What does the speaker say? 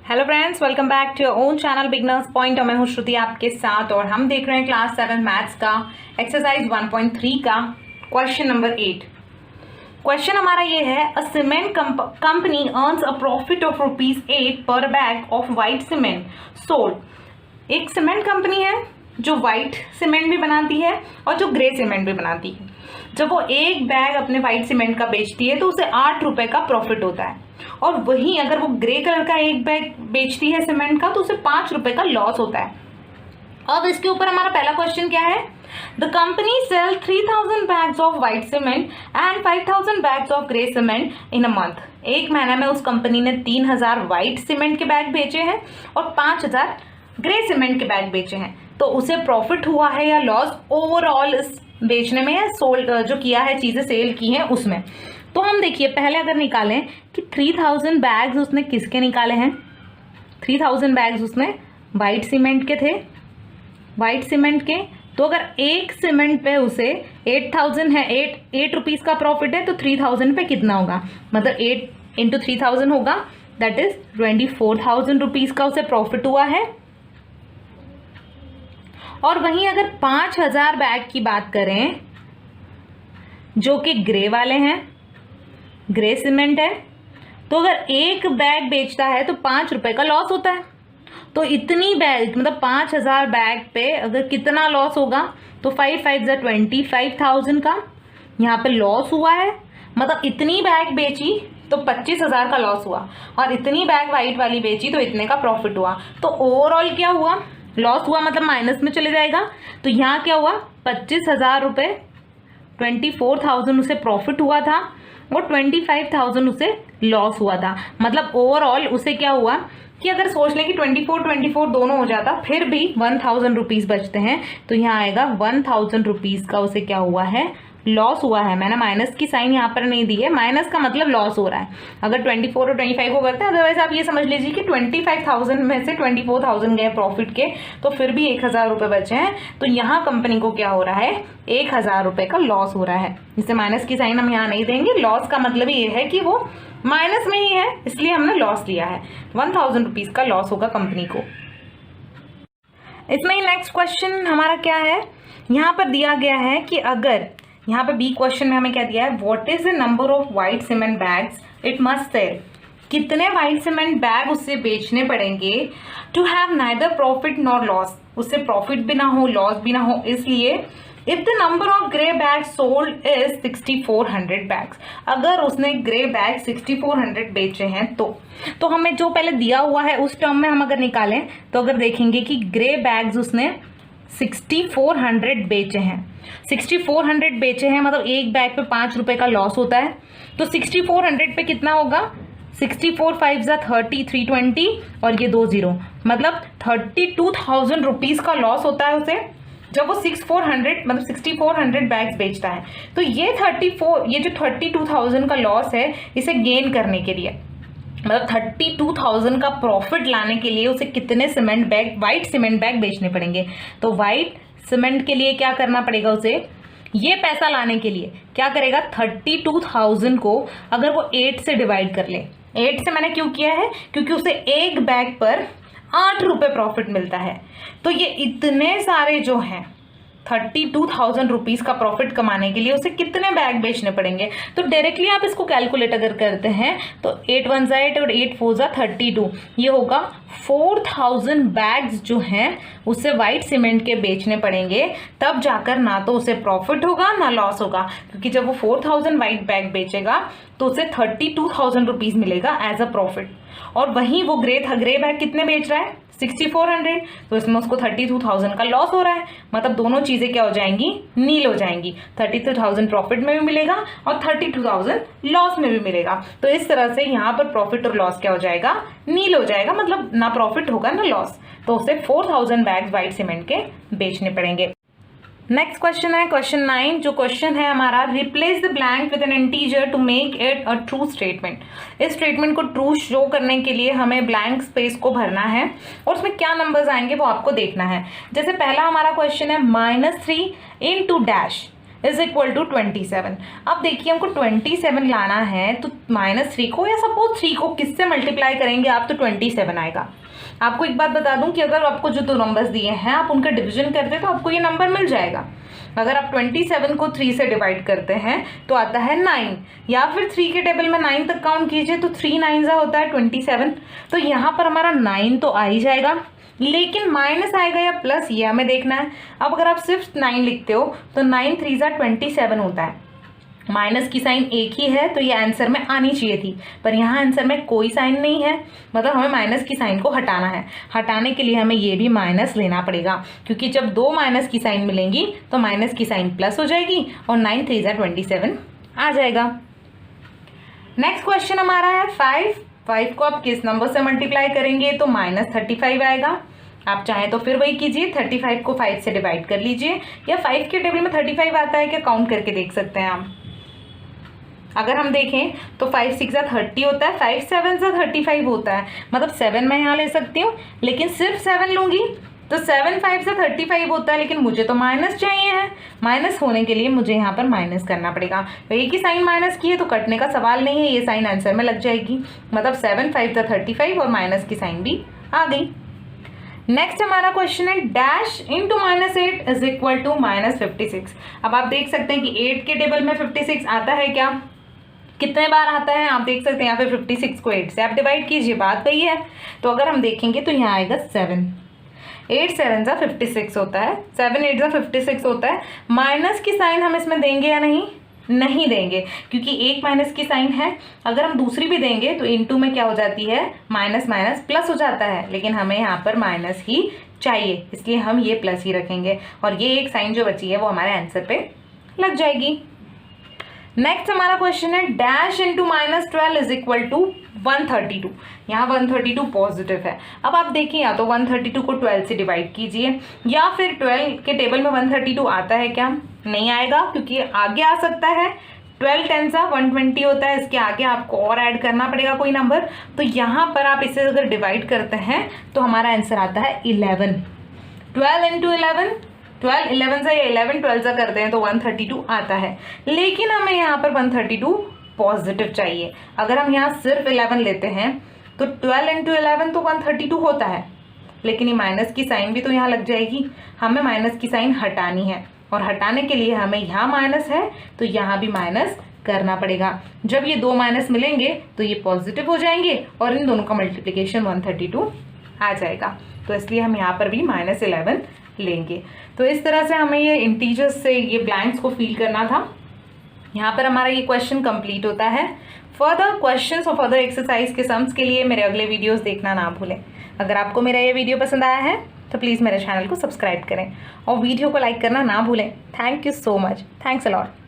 Hello friends, welcome back to your own channel beginners point. और मैं हूं श्रुति आपके साथ और हम देख रहे हैं क्लास 7 मैथ्स का एक्सरसाइज 1.3 का क्वेश्चन नंबर 8। क्वेश्चन हमारा ये है, a cement company earns a profit of ₹8 per bag of white cement sold. एक सीमेंट कंपनी है जो वाइट सीमेंट भी बनाती है और जो ग्रे सीमेंट भी बनाती है। जब वो एक बैग अपने वाइट सीमेंट का बेचती है तो उसे ₹8 का प्रॉफिट होता है, और वहीं अगर वो ग्रे कलर का एक बैग बेचती है सीमेंट का तो उसे ₹5 का लॉस होता है। अब इसके ऊपर हमारा पहला क्वेश्चन क्या है, the company sell 3000 bags of white cement and 5000 bags of grey cement in a month. एक महीने में उस कंपनी ने 3000 व्हाइट सीमेंट के बैग बेचे हैं और 5000 ग्रे सीमेंट के बैग बेचे हैं। तो उसे प्रॉफिट हुआ है या लॉस ओवरऑल इस बेचने में, या सोल्ड जो किया है, चीजें सेल की हैं उसमें। तो हम देखिए पहले अगर निकालें कि 3000 बैग्स उसने किसके निकाले हैं। 3000 बैग्स उसने वाइट सीमेंट के थे, वाइट सीमेंट के। तो अगर एक सीमेंट पे उसे 8000 है, 8 रुपीज का प्रॉफिट है, तो 3000 पे कितना होगा, मतलब 8 इंटू 3000 होगा, दैट इज 24,000 रुपीज का उसे प्रॉफिट हुआ है। और वहीं अगर 5000 बैग की बात करें जो कि ग्रे वाले हैं, ग्रे सीमेंट है, तो अगर एक बैग बेचता है तो ₹5 का लॉस होता है। तो इतनी बैग मतलब 5000 बैग पे अगर कितना लॉस होगा, तो 5 5 जा 25,000 का यहाँ पे लॉस हुआ है। मतलब इतनी बैग बेची तो 25,000 का लॉस हुआ, और इतनी बैग वाइट वाली बेची तो इतने का प्रॉफिट हुआ। तो ओवरऑल क्या हुआ, लॉस हुआ, मतलब माइनस में चले जाएगा। तो यहाँ क्या हुआ, 25,000 रुपये, 24,000 उसे प्रॉफिट हुआ था और 25,000 उसे लॉस हुआ था। मतलब ओवरऑल उसे क्या हुआ कि अगर सोच लें कि 24 दोनों हो जाता, फिर भी 1000 रुपीज बचते हैं, तो यहाँ आएगा 1000 रुपीज का उसे क्या हुआ है, लॉस हुआ है। मैंने माइनस की साइन यहाँ पर नहीं दी है, माइनस का मतलब लॉस हो रहा है। अगर 24 और 25 को करते हैं, अदरवाइज आप ये समझ लीजिए कि 25,000 में से 24,000 गए प्रॉफिट के, तो फिर भी 1000 रुपये बचे हैं। तो यहाँ कंपनी को क्या हो रहा है, 1000 रुपये का लॉस हो रहा है। इससे माइनस की साइन हम यहाँ नहीं देंगे। लॉस का मतलब ये है कि वो माइनस में ही है, इसलिए हमने लॉस लिया है। 1000 रुपीज का लॉस होगा कंपनी को। इसमें ही नेक्स्ट क्वेश्चन हमारा क्या है, यहाँ पर दिया गया है कि अगर यहाँ पे बी क्वेश्चन में हमें क्या दिया है, what is the number of white cement bags it must sell. कितने व्हाइट सीमेंट बैग उससे बेचने पड़ेंगे to have neither profit nor loss, उससे प्रॉफिट भी ना हो लॉस भी ना हो। इसलिए if the number of grey bag sold is 6400 bags, अगर उसने ग्रे बैग 6400 बेचे हैं तो हमें जो पहले दिया हुआ है उस टर्म में हम अगर निकालें, तो अगर देखेंगे कि ग्रे बैग्स उसने 6400 बेचे हैं, 6400 बेचे हैं, मतलब एक बैग पे ₹5 का लॉस होता है। तो 6400 पे कितना होगा, 64 5 जा 30, 320 और ये 20, मतलब 32,000 रुपीज का लॉस होता है उसे जब वो 6400 बैग्स बेचता है। तो ये 32,000 का लॉस है, इसे गेन करने के लिए, मतलब 32,000 का प्रॉफिट लाने के लिए उसे कितने cement bag, white cement bag बेचने पड़ेंगे। तो वाइट सीमेंट के लिए क्या करना पड़ेगा उसे, ये पैसा लाने के लिए क्या करेगा, 32,000 को अगर वो 8 से डिवाइड कर ले। 8 से मैंने क्यों किया है, क्योंकि उसे एक बैग पर ₹8 प्रॉफिट मिलता है। तो ये इतने सारे जो हैं 32,000 रुपीज का प्रॉफिट कमाने के लिए उसे कितने बैग बेचने पड़ेंगे। तो डायरेक्टली आप इसको कैलकुलेट अगर करते हैं तो 8 1 जा 8 और 8 4 जा 32, ये होगा 4000 बैग्स जो हैं उसे वाइट सीमेंट के बेचने पड़ेंगे, तब जाकर ना तो उसे प्रॉफिट होगा ना लॉस होगा। क्योंकि जब वो 4000 वाइट बैग बेचेगा तो उसे 32,000 रुपीज मिलेगा एज अ प्रॉफिट। और वहीं वो ग्रे बैग कितने बेच रहा है, 6400, तो इसमें उसको 32,000 का लॉस हो रहा है। मतलब दोनों चीजें क्या हो जाएंगी, नील हो जाएंगी। 32,000 प्रॉफिट में भी मिलेगा और 32,000 लॉस में भी मिलेगा। तो इस तरह से यहाँ पर प्रॉफिट और लॉस क्या हो जाएगा, नील हो जाएगा, मतलब ना प्रॉफिट होगा ना लॉस। तो उसे 4000 बैग व्हाइट सीमेंट के बेचने पड़ेंगे। नेक्स्ट क्वेश्चन है क्वेश्चन 9। जो क्वेश्चन है हमारा, replace the blank with an integer to make it a true statement. इस स्टेटमेंट को ट्रू शो करने के लिए हमें ब्लैंक स्पेस को भरना है और उसमें क्या नंबर्स आएंगे वो आपको देखना है। जैसे पहला हमारा क्वेश्चन है -3 into dash. Is equal to 27। अब देखिए हमको 27 लाना है, तो -3 को या सपोज 3 को किससे मल्टीप्लाई करेंगे आप, तो 27 आएगा। आपको एक बात बता दूं कि अगर आपको जो दो नंबर्स दिए हैं आप उनका डिवीजन करते तो आपको ये नंबर मिल जाएगा। अगर आप 27 को 3 से डिवाइड करते हैं तो आता है 9, या फिर 3 के टेबल में 9 तक काउंट कीजिए तो 3 9 होता है 27। तो यहाँ पर हमारा 9 तो आ ही जाएगा, लेकिन माइनस आएगा या प्लस ये हमें देखना है। अब अगर आप सिर्फ 9 लिखते हो तो 9 3 27 होता है, माइनस की साइन एक ही है तो ये आंसर में आनी चाहिए थी, पर यहाँ आंसर में कोई साइन नहीं है, मतलब हमें माइनस की साइन को हटाना है। हटाने के लिए हमें ये भी माइनस लेना पड़ेगा, क्योंकि जब दो माइनस की साइन मिलेंगी तो माइनस की साइन प्लस हो जाएगी और 9 3 27 आ जाएगा। नेक्स्ट क्वेश्चन हमारा है 5 को आप किस नंबर से मल्टीप्लाई करेंगे, तो -35 आएगा। आप चाहें तो फिर वही कीजिए, 35 को 5 से डिवाइड कर लीजिए, या 5 के टेबल में 35 आता है क्या काउंट करके देख सकते हैं आप। अगर हम देखें तो 5 6 30 होता है, 5 7 35 होता है, मतलब 7 मैं यहाँ ले सकती हूँ, लेकिन सिर्फ 7 लूँगी तो 7 5 35 होता है, लेकिन मुझे तो माइनस चाहिए है। माइनस होने के लिए मुझे यहाँ पर माइनस करना पड़ेगा, तो एक ही साइन माइनस की है तो कटने का सवाल नहीं है, ये साइन आंसर में लग जाएगी, मतलब 7 5 35 और माइनस की साइन भी आ गई। नेक्स्ट हमारा क्वेश्चन है dash into -8 is equal to -56। अब आप देख सकते हैं कि 8 के टेबल में 56 आता है क्या, कितने बार आता है आप देख सकते हैं। यहाँ पे 56 को 8 से आप डिवाइड कीजिए, बात वही है। तो अगर हम देखेंगे तो यहाँ आएगा 7, 8 7 56 होता है, 7 8 56 होता है। माइनस की साइन हम इसमें देंगे या नहीं, नहीं देंगे, क्योंकि एक माइनस की साइन है। अगर हम दूसरी भी देंगे तो इनटू में क्या हो जाती है, माइनस माइनस प्लस हो जाता है, लेकिन हमें यहाँ पर माइनस ही चाहिए, इसलिए हम ये प्लस ही रखेंगे, और ये एक साइन जो बची है वो हमारे आंसर पे लग जाएगी। नेक्स्ट हमारा क्वेश्चन है dash into -12 is equal to 132। यहाँ 132 पॉजिटिव है। अब आप देखिए, या तो 132 को 12 से डिवाइड कीजिए, या फिर 12 के टेबल में 132 आता है क्या, नहीं आएगा, क्योंकि आगे आ सकता है 12 10 120 होता है, इसके आगे आपको और ऐड करना पड़ेगा कोई नंबर। तो यहाँ पर आप इसे अगर डिवाइड करते हैं तो हमारा आंसर आता है 11। 12 इंटू 11, 12 11 से या 11 12 से करते हैं तो 132 आता है, लेकिन हमें यहाँ पर 132 पॉजिटिव चाहिए। अगर हम यहाँ सिर्फ 11 लेते हैं तो 12 इंटू 11 तो 132 होता है, लेकिन ये माइनस की साइन भी तो यहाँ लग जाएगी, हमें माइनस की साइन हटानी है, और हटाने के लिए हमें यहाँ माइनस है तो यहाँ भी माइनस करना पड़ेगा। जब ये दो माइनस मिलेंगे तो ये पॉजिटिव हो जाएंगे और इन दोनों का मल्टीप्लिकेशन 132 आ जाएगा, तो इसलिए हम यहाँ पर भी -11 लेंगे। तो इस तरह से हमें ये इंटीजर्स से ये ब्लैंक्स को फिल करना था। यहाँ पर हमारा ये क्वेश्चन कंप्लीट होता है। फर्दर क्वेश्चंस और फर्दर एक्सरसाइज के सम्स के लिए मेरे अगले वीडियोस देखना ना भूलें। अगर आपको मेरा ये वीडियो पसंद आया है तो प्लीज़ मेरे चैनल को सब्सक्राइब करें और वीडियो को लाइक करना ना भूलें। Thank you so much, thanks a lot.